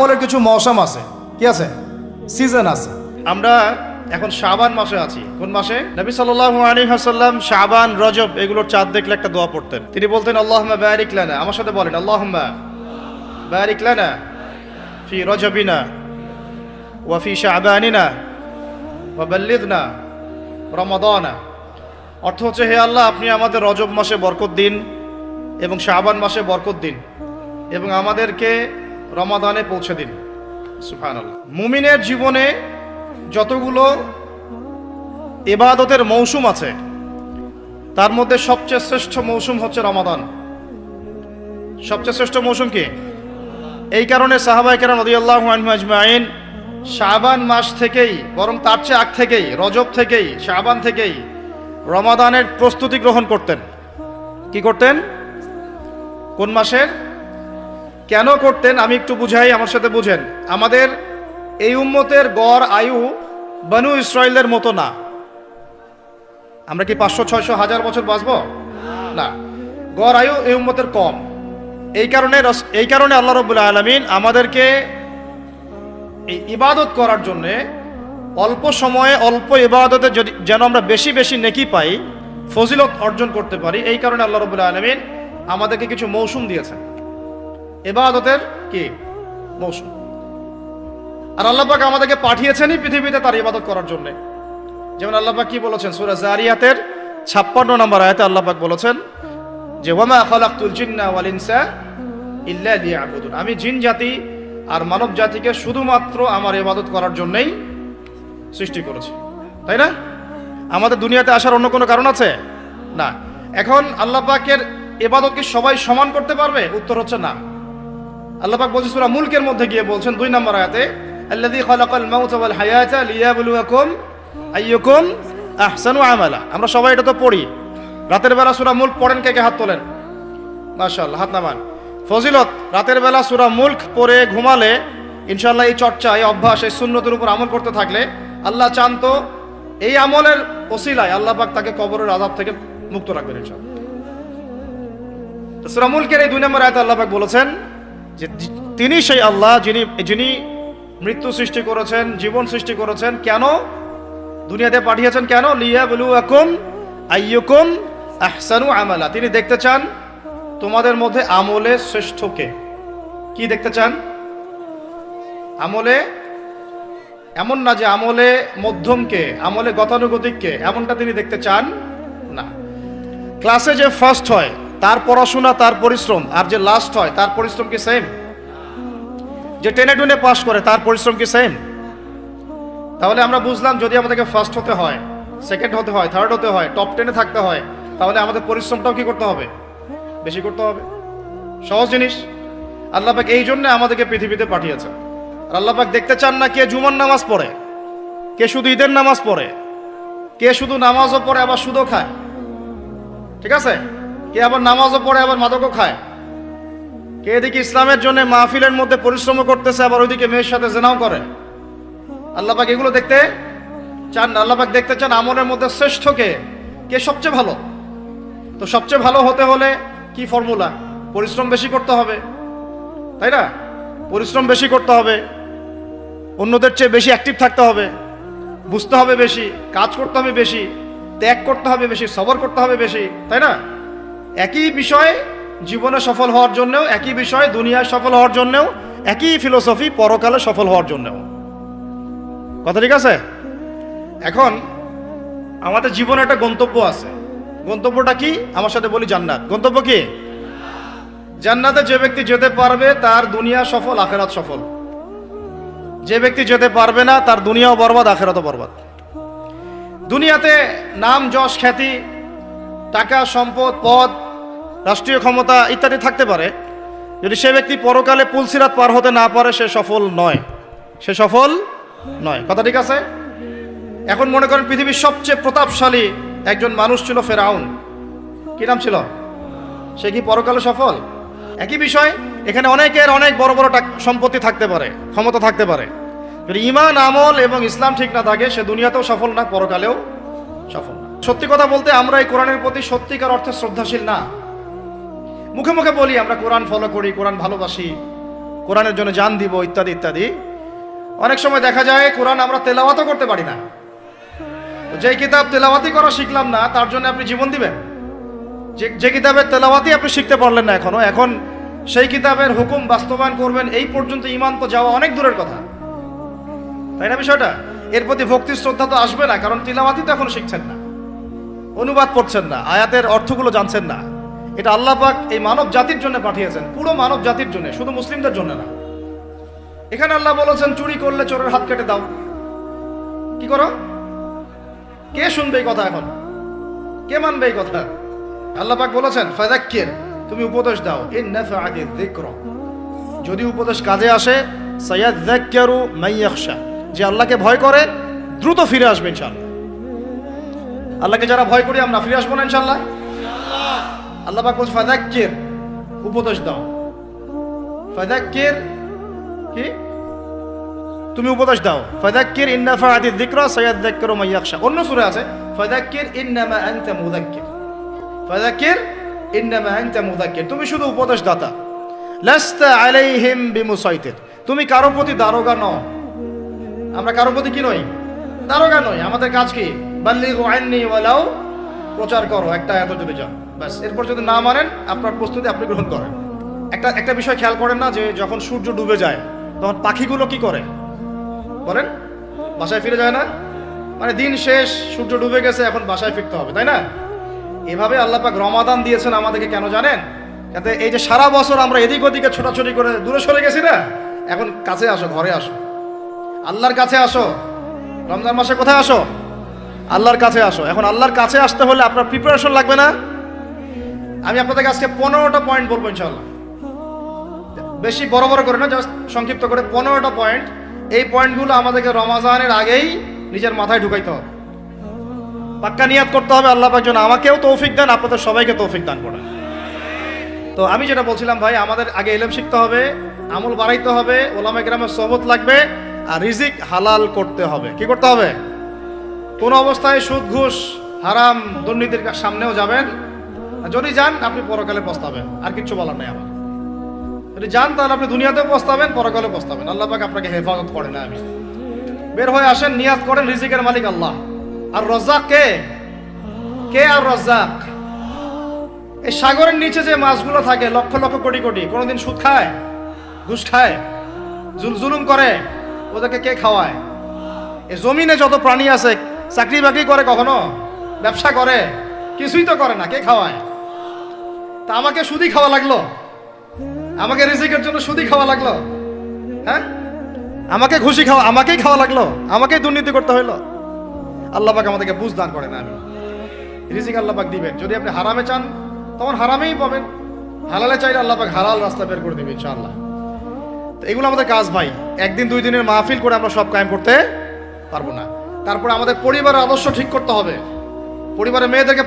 আমলের কিছু মৌসুম আছে, কি আছে, সিজন আছে। আমরা এখন শাবান মাসে আছি। কোন মাসে? নবী সাল্লাল্লাহু আলাইহি ওয়াসাল্লাম শাবান, রজব এগুলোর চাঁদ দেখলে একটা দোয়া পড়তেন। তিনি বলতেন আল্লাহুম্মা বারিক লানা, আমার সাথে বলেন আল্লাহুম্মা বারিক লানা ফি রজবিনা ওয়া ফি শাবানিনা ওয়া বাল্লিগনা রমাদানা। অর্থ হচ্ছে, হে আল্লাহ, আপনি আমাদের রজব মাসে বরকত দিন এবং শাবান মাসে বরকত দিন এবং আমাদেরকে রমাদানে পৌঁছে দিন। সুবহানাল্লাহ। মুমিনের জীবনে যতগুলো ইবাদতের মৌসুম আছে তার মধ্যে সবচেয়ে শ্রেষ্ঠ মৌসুম হচ্ছে রমাদান। সবচেয়ে শ্রেষ্ঠ মৌসুম কি? এই কারণে সাহাবায়ে কেরাম রাদিয়াল্লাহু আনহুম আজমাইন শাবান মাস থেকেই, বরং তার চেয়ে আগ থেকেই, রজব থেকেই, শাবান থেকেই রমাদানের প্রস্তুতি গ্রহণ করতেন। কি করতেন? কোন মাসের? কেন করতেন আমি একটু বুঝাই, আমার সাথে বুঝেন। আমাদের এই উম্মতের গড় আয়ু বনু ইসরাইলের মতো না। আমরা কি 500, 600, 1000 বছর বাঁচব? না, গড় আয়ু এই উম্মতের কম। এই কারণে আল্লাহ রাব্বুল আলামিন আমাদেরকে এই ইবাদত করার জন্য অল্প সময়ে অল্প ইবাদতে যেন আমরা বেশি বেশি নেকি পাই, ফজিলত অর্জন করতে পারি, এই কারণে আল্লাহ রাব্বুল আলামিন আমাদেরকে কিছু মৌসুম দিয়েছেন, ইবাদতের কি মৌসুম। আর আল্লাহ পাক আমাদেরকে পাঠিয়েছেনই পৃথিবীতে তার ইবাদত করার জন্য। যেমন আল্লাহ পাক কি বলেছেন সূরা যারিয়াতের 56 নম্বর আয়াতে আল্লাহ পাক বলেছেন যে ওয়ামা খালাকতুল জিন্না ওয়াল ইনসা ইল্লা লিয়াবুদুন, আমি জিন জাতি আর মানব জাতিকে শুধুমাত্র আমার ইবাদত করার জন্যই সৃষ্টি করেছি। তাই না? আমাদের দুনিয়াতে আসার অন্য কোনো কারণ আছে? না। এখন আল্লাহ পাকের ইবাদত কি সবাই সমান করতে পারবে? উত্তর হচ্ছে না। আল্লাহ পাক বলছেন সূরা মুলকের মধ্যে গিয়ে বলছেন 2 নম্বর আয়াতে, আল্লাযী খালাকাল মাউতা ওয়াল হায়াতা লিয়াবলুয়াকুম আইয়ুকুম আহসানু আমালা। আমরা সবাই এটা তো পড়ি। রাতের বেলা সূরা মুলক পড়েন, কে কে হাত তোলেন? মাশাআল্লাহ, হাত নামান। ফজিলত, রাতের বেলা সূরা মুলক পড়ে ঘুমালে ইনশাআল্লাহ এই চর্চা, এই অভ্যাস, এই সুন্নতের উপর আমল করতে থাকলে আল্লাহ চান তো এই আমলের ওসিলায় আল্লাহ পাক তাকে কবরের আযাব থেকে মুক্ত রাখবেন ইনশাআল্লাহ। সূরা মুলকের এই 2 নম্বর আয়াতে আল্লাহ পাক বলেছেন যে তিনি সেই আল্লাহ যিনি মৃত্যু সৃষ্টি করেছেন, জীবন সৃষ্টি করেছেন। কেন দুনিয়াতে পাঠিয়েছেন? কেন? লিয়াবলুয়াকুম আইয়ুকুম আহসানু আমালা। তিনি দেখতে চান তোমাদের মধ্যে আমলে শ্রেষ্ঠ কে। কি দেখতে চান? আমলে, এমন না যে আমলে মধ্যম কে, আমলে গতানুগতিক কে, এমনটা তিনি দেখতে চান না। ক্লাসে যে ফার্স্ট হয় তার পড়াশোনা, তার পরিশ্রম, আর যে লাস্ট হয় তার পরিশ্রম কি সেম? যে টেনে টুনে পাস করে তার পরিশ্রম কি সেম? তাহলে আমরা বুঝলাম যদি আমাদেরকে ফার্স্ট হতে হয়, সেকেন্ড হতে হয়, থার্ড হতে হয়, টপ 10-এ থাকতে হয়, তাহলে আমাদের পরিশ্রমটাও কি করতে হবে? বেশি করতে হবে। সহজ জিনিস। আল্লাহ পাক এই জন্য আমাদেরকে পৃথিবীতে পাঠিয়েছেন। আর আল্লাহ পাক দেখতে চান না কে জুমার নামাজ পড়ে, কে শুধু ঈদের নামাজ পড়ে, কে শুধু নামাজও পড়ে আবার সুদও খায়, ঠিক আছে, কে আবার নামাজও পড়ে আবার মাদকও খায়, কে এদিকে ইসলামের জন্য মাহফিলের মধ্যে পরিশ্রম করতেছে আবার ওইদিকে মেয়ের সাথে জেনাও করে। আল্লাহ পাক এগুলো দেখতে চান না। আল্লাহ পাক দেখতে চান আমলের মধ্যে শ্রেষ্ঠ কে, কে সবচেয়ে ভালো। তো সবচেয়ে ভালো হতে হলে কি ফর্মুলা? পরিশ্রম বেশি করতে হবে, তাই না? পরিশ্রম বেশি করতে হবে, অন্যদের চেয়ে বেশি অ্যাক্টিভ থাকতে হবে, বুঝতে হবে বেশি, কাজ করতে হবে বেশি, ত্যাগ করতে হবে বেশি, সবর করতে হবে বেশি, তাই না? একই বিষয় জীবনে সফল হওয়ার জন্যও, একই বিষয় দুনিয়ায় সফল হওয়ার জন্যও, একই ফিলোসফি পরকালে সফল হওয়ার জন্যও। কথা ঠিক আছে? এখন আমাদের জীবনে একটা গন্তব্য আছে। গন্তব্যটা কি? আমার সাথে বলি জান্নাত। গন্তব্য কি? জান্নাতে যে ব্যক্তি যেতে পারবে তার দুনিয়া সফল, আখেরাত সফল। যে ব্যক্তি যেতে পারবে না তার দুনিয়াও বরবাদ, আখেরাতও বরবাদ। দুনিয়াতে নাম, যশ, খ্যাতি, টাকা, সম্পদ, পদ, রাষ্ট্রীয় ক্ষমতা ইত্যাদি থাকতে পারে। যদি সে ব্যক্তি পরকালে পুলসিরাত পার হতে না পারে সে সফল নয়, সে সফল নয়। কথা ঠিক আছে? এখন মনে করেন পৃথিবীর সবচেয়ে প্রতাপশালী একজন মানুষ ছিল ফেরাউন। কি নাম ছিল? সে কি পরকালে সফল? একই বিষয়, এখানে অনেকের অনেক বড় বড় সম্পত্তি থাকতে পারে, ক্ষমতা থাকতে পারে, যদি ঈমান, আমল এবং ইসলাম ঠিক না থাকে সে দুনিয়াতেও সফল না, পরকালেও সফল না। সত্যি কথা বলতে আমরা এই কোরআনের প্রতি সত্যিকার অর্থে শ্রদ্ধাশীল না। মুখে মুখে বলি আমরা কোরআন ফলো করি, কোরআন ভালোবাসি, কোরআনের জন্য জান দিব ইত্যাদি ইত্যাদি। অনেক সময় দেখা যায় কোরআন আমরা তেলাওয়াতও করতে পারি না। তো যে কিতাব তেলাওয়াতি করা শিখলাম না তার জন্য আপনি জীবন দিবেন? যে কিতাবের তেলাওয়াতি আপনি শিখতে পারলেন না এখনো, এখন সেই কিতাবের হুকুম বাস্তবায়ন করবেন, এই পর্যন্ত ঈমান তো যাওয়া অনেক দূরের কথা, তাই না বিষয়টা? এর প্রতি ভক্তি শ্রদ্ধা তো আসবে না, কারণ তিলাওয়াতি তো এখন শিখছেন না, অনুবাদ পড়ছেন না, আয়াতের অর্থগুলো জানছেন না। এটা আল্লাহ পাক এই মানব জাতির জন্য পাঠিয়েছেন, পুরো মানব জাতির জন্য, শুধু মুসলিমদের জন্য না। এখানে আল্লাহ বলেছেন চুরি করলে চোরের হাত কেটে দাও। কি করো? কে শুনবে এই কথা? এখন কে মানবে এই কথা? আল্লাহ পাক বলেছেন ফাযাক্কির, তুমি উপদেশ দাও, ইন নাফআতিয যিকর, যদি উপদেশ কাজে আসে, সায়াযাক্কারু মান ইয়াখশা, যে আল্লাহকে ভয় করে দ্রুত ফিরে আসবে ইনশাআল্লাহ। আল্লাহকে যারা ভয় করি আমরা ফিরে আসবো না ইনশাআল্লাহ? আল্লাহ পাক বলছে ফাযাক্কির, উপদেশ দাও। ফাযাক্কির কি? তুমি উপদেশ দাও। ফাযাক্কির ইন নাফআতিয যিকরা সায়াযাক্কারু মান ইয়াখশা। অন্য সূরা আছে ফাযাক্কির ইন্নামা আনতা মুযাক্কির, ফাযাক্কির ইন্নামা আনতা মুযাক্কির, তুমি শুধু উপদেশ দাতা। লাস্তা আলাইহিম বিমুসাইতির, তুমি কারো প্রতি দারোগা নও। আমরা কারো প্রতি কি নই? দারোগা নই। আমাদের কাজ কি? বাল্লিগু আন্নী ওয়ালাউ, প্রচার করো একটা এত যদি যান, ব্যাস। এরপর যদি না মানেন আপনার প্রস্তুতি আপনি গ্রহণ করেন। একটা বিষয় খেয়াল করেন না, যে যখন সূর্য ডুবে যায় তখন পাখিগুলো কি করে বলেন? বাসায় ফিরে যায় না? মানে দিন শেষ, সূর্য ডুবে গেছে, এখন বাসায় ফিরতে হবে, তাই না? এভাবে আল্লাহ পাক রমাদান দিয়েছেন আমাদেরকে, কেন জানেন? যাতে এই যে সারা বছর আমরা এদিক ওদিকে ছোটাছুটি করে দূরে সরে গেছি না, এখন কাছে আসো, ঘরে আসো, আল্লাহর কাছে আসো। রমজান মাসে কোথায় আসো? আল্লাহর কাছে আসো। এখন আল্লাহর কাছে আসতে হলে আপনার প্রিপারেশন লাগবে না? আমি আপনাদের আজকে 15টা পয়েন্ট বলবো ইনশাআল্লাহ, বেশি বড় বড় করে না, জাস্ট সংক্ষিপ্ত করে 15টা পয়েন্ট। এই পয়েন্টগুলো আমাদেরকে রমাজানের আগেই নিজের মাথায় ঢুকাইতে হবে, পাক্কা নিয়াত করতে হবে। আল্লাহ পাক যেন আমাকেও তৌফিক দেন, আপনাদের সবাইকে তৌফিক দান করেন। তো আমি যেটা বলছিলাম ভাই, আমাদের আগে ইলম শিখতে হবে, আমল বাড়াইতে হবে, ওলামা কেরামের সোহবত লাগবে, আর রিজিক হালাল করতে হবে। কি করতে হবে? কোন অবস্থায় সুদ ঘুষ হারাম দুর্নীতির সামনেও যাবেন, যদি যান আপনি পরকালে পস্তাবেন, আর কিচ্ছু বলার নাই আমার। যদি যান তাহলে আপনি দুনিয়াতেও পস্তাবেন, পরকালে পস্তাবেন। আল্লাহ পাক আপনাকে হেফাজত করে না। আমি বের হয়ে আসেন, নিয়াত করেন, রিজিকের মালিক আল্লাহ। আর রজ্জাক কে? কে আর রজ্জাক? এই সাগরের নিচে যে মাছগুলো থাকে লক্ষ লক্ষ কোটি কোটি, কোনোদিন সুদ খায়, ঘুষ খায়, জুলুম করে? ওদেরকে কে খাওয়ায়? এই জমিনে যত প্রাণী আছে চাকরি বাকরি করে, কখনো ব্যবসা করে? কিছুই তো করে না। কে খাওয়ায়? তা আমাকে সুদি খাওয়া লাগলো, আমাকে রিজিকের জন্য সুদি খাওয়া লাগলো, হ্যাঁ? আমাকে ঘুষি খাওয়া, আমাকেই খাওয়া লাগলো, আমাকেই দুর্নীতি করতে হইলো। আল্লাহ পাক আমাদেরকে বুঝ দান করেন। আমি রিজিক আল্লাহ পাক দিবেন। যদি আপনি হারামে চান তখন হারামেই পাবেন, হালালে চাইলে আল্লাহ পাক হালাল রাস্তা বের করে দিবেন ইনশাআল্লাহ। তো এগুলো আমাদের কাজ ভাই। একদিন দুই দিনের মাহফিল করে আমরা সব কায়েম করতে পারবো না। তারপরে আমাদের পরিবারের আদর্শ ঠিক করতে হবে। পরিবারের মেয়েদেরকে